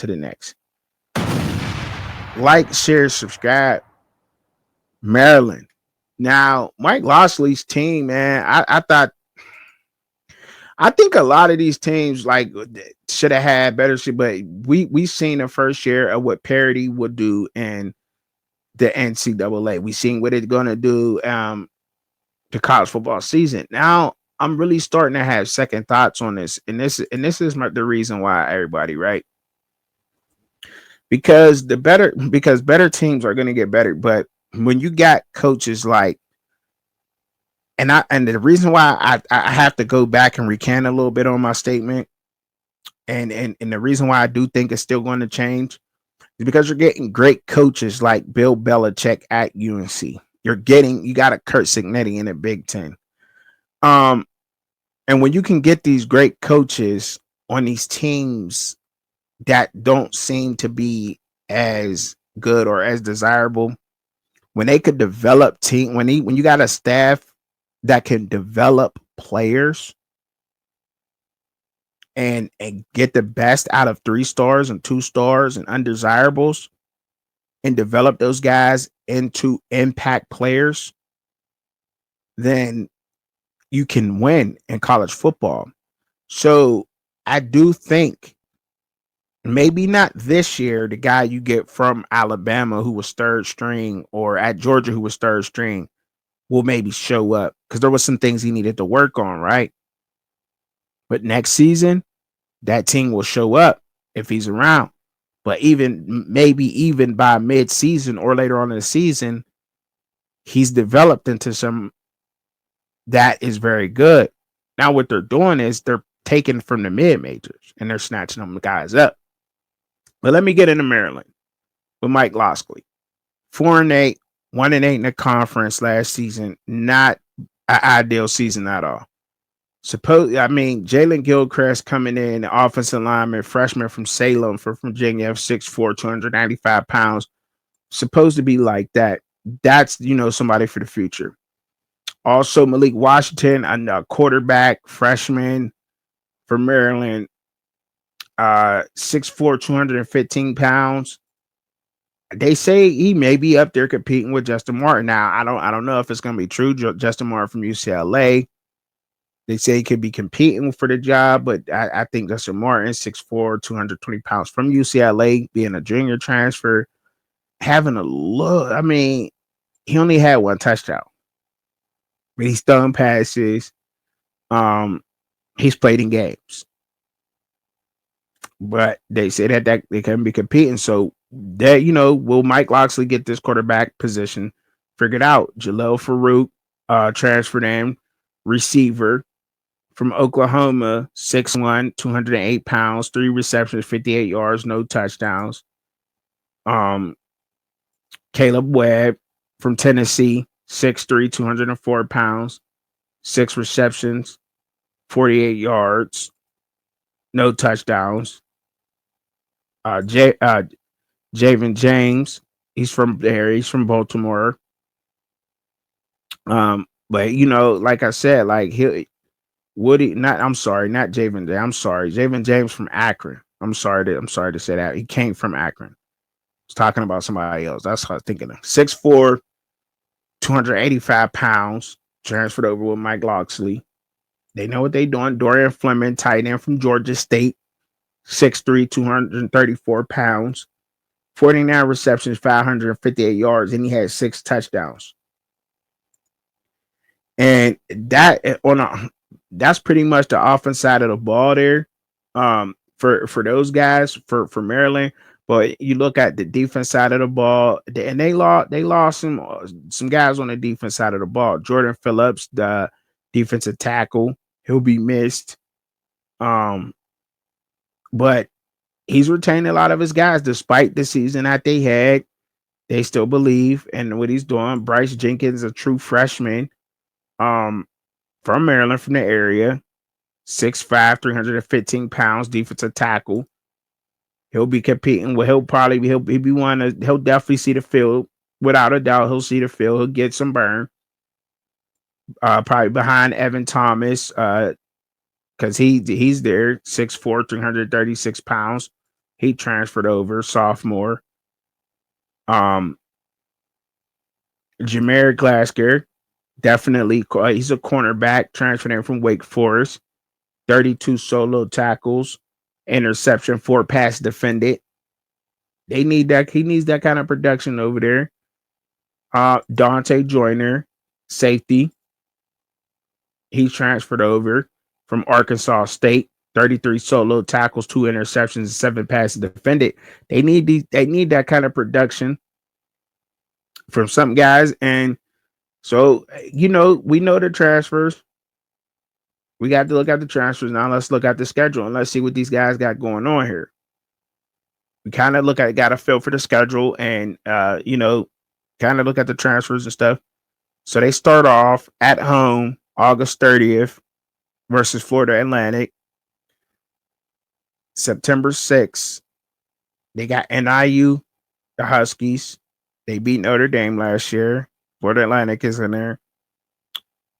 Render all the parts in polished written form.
to the next. Like, share, subscribe. Maryland. Now, Mike Locksley's team, man, I think a lot of these teams like should have had better shit, but we seen the first year of what parity would do in the NCAA. We seen what it's gonna do the college football season. Now I'm really starting to have second thoughts on this, and this is the reason why everybody, right? Because better teams are gonna get better, but when you got coaches like and the reason why I have to go back and recant a little bit on my statement, and the reason why I do think it's still going to change is because you're getting great coaches like Bill Belichick at UNC. You got a Kurt Signetti in the Big Ten. Um, and when you can get these great coaches on these teams that don't seem to be as good or as desirable, when they could develop when you got a staff that can develop players and get the best out of 3 stars and 2 stars and undesirables and develop those guys into impact players, then you can win in college football. So I do think maybe not this year, the guy you get from Alabama who was third string or at Georgia who was third string will maybe show up because there was some things he needed to work on, right? But next season, that team will show up if he's around. But even by mid-season or later on in the season, he's developed into some that is very good. Now what they're doing is they're taking from the mid-majors and they're snatching them guys up. But let me get into Maryland with Mike Locksley. 4-8, 1-8 in the conference last season. Not an ideal season at all. Jalen Gilchrist coming in, the offensive lineman, freshman from Salem for Virginia, 6'4", 295 pounds. Supposed to be like that. That's, somebody for the future. Also, Malik Washington, a quarterback, freshman for Maryland, 6'4", 215 pounds. They say he may be up there competing with Justin Martin. Now, I don't know if it's going to be true. Justin Martin from UCLA. They say he could be competing for the job, but I think Justin Martin, 6'4", 220 pounds from UCLA, being a junior transfer, having a look. He only had 1 touchdown, but he's thrown passes. He's played in games, but they say that they can be competing. So that will Mike Locksley get this quarterback position figured out? Jaleel Farouk, transferred in, receiver from Oklahoma, 6'1", 208 pounds, 3 receptions, 58 yards, no touchdowns. Caleb Webb from Tennessee, 6'3", 204 pounds, 6 receptions, 48 yards, no touchdowns. Javen James, he's from there. He's from Baltimore. But like I said, like not Javen James. I'm sorry, Javen James from Akron. I'm sorry to say that. He came from Akron. I was talking about somebody else. That's what I was thinking of. 6'4", 285 pounds, transferred over with Mike Locksley. They know what they're doing. Dorian Fleming, tight end from Georgia State, 6'3", 234 pounds, 49 receptions, 558 yards, and he had 6 touchdowns. And that's pretty much the offense side of the ball there. For those guys for Maryland. But you look at the defense side of the ball, and they lost some guys on the defense side of the ball. Jordan Phillips, the defensive tackle, he'll be missed. But he's retained a lot of his guys despite the season that they had. They still believe in what he's doing. Bryce Jenkins, a true freshman, from Maryland, from the area, 6'5", 315 pounds, defensive tackle. He'll be competing with. He'll be one. He'll definitely see the field without a doubt. He'll see the field. He'll get some burn. Probably behind Evan Thomas, because he's there, 6'4", 336 pounds. He transferred over, sophomore. Um, Jameer Glasgow, definitely, he's a cornerback, transferred in from Wake Forest. 32 solo tackles, interception, 4 pass defended. They need that. He needs that kind of production over there. Dante Joyner, safety. He transferred over from Arkansas State. 33 solo tackles, 2 interceptions, 7 passes defended. They need that kind of production from some guys. And so, we know the transfers. We got to look at the transfers. Now let's look at the schedule and let's see what these guys got going on here. We kind of got a feel for the schedule and, kind of look at the transfers and stuff. So they start off at home August 30th versus Florida Atlantic. September 6th, they got NIU, the Huskies. They beat Notre Dame last year. Florida Atlantic is in there.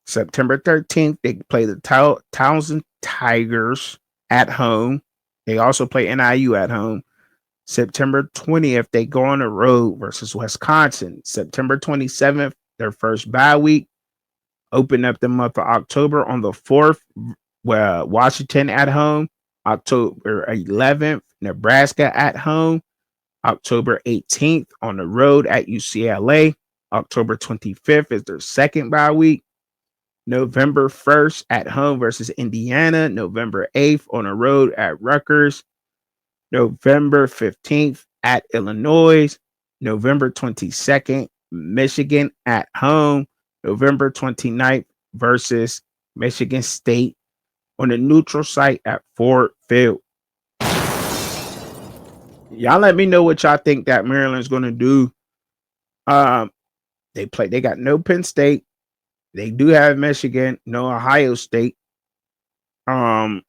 September 13th, they play the Towson Tigers at home. They also play NIU at home. September 20th, they go on the road versus Wisconsin. September 27th, their first bye week. Open up the month of October on the 4th, where Washington at home. October 11th, Nebraska at home. October 18th on the road at UCLA. October 25th is their second bye week. November 1st at home versus Indiana. November 8th on the road at Rutgers. November 15th at Illinois. November 22nd, Michigan at home. November 29th versus Michigan State on the neutral site at Ford Field. Y'all let me know what y'all think that Maryland's going to do. They got no Penn State. They do have Michigan, no Ohio State. And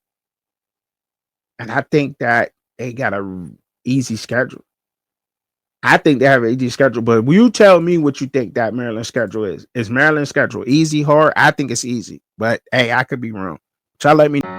I think that they got a easy schedule. I think they have an easy schedule, but will you tell me what you think that Maryland schedule is? Is Maryland schedule easy, hard? I think it's easy, but hey, I could be wrong. Y'all let me know.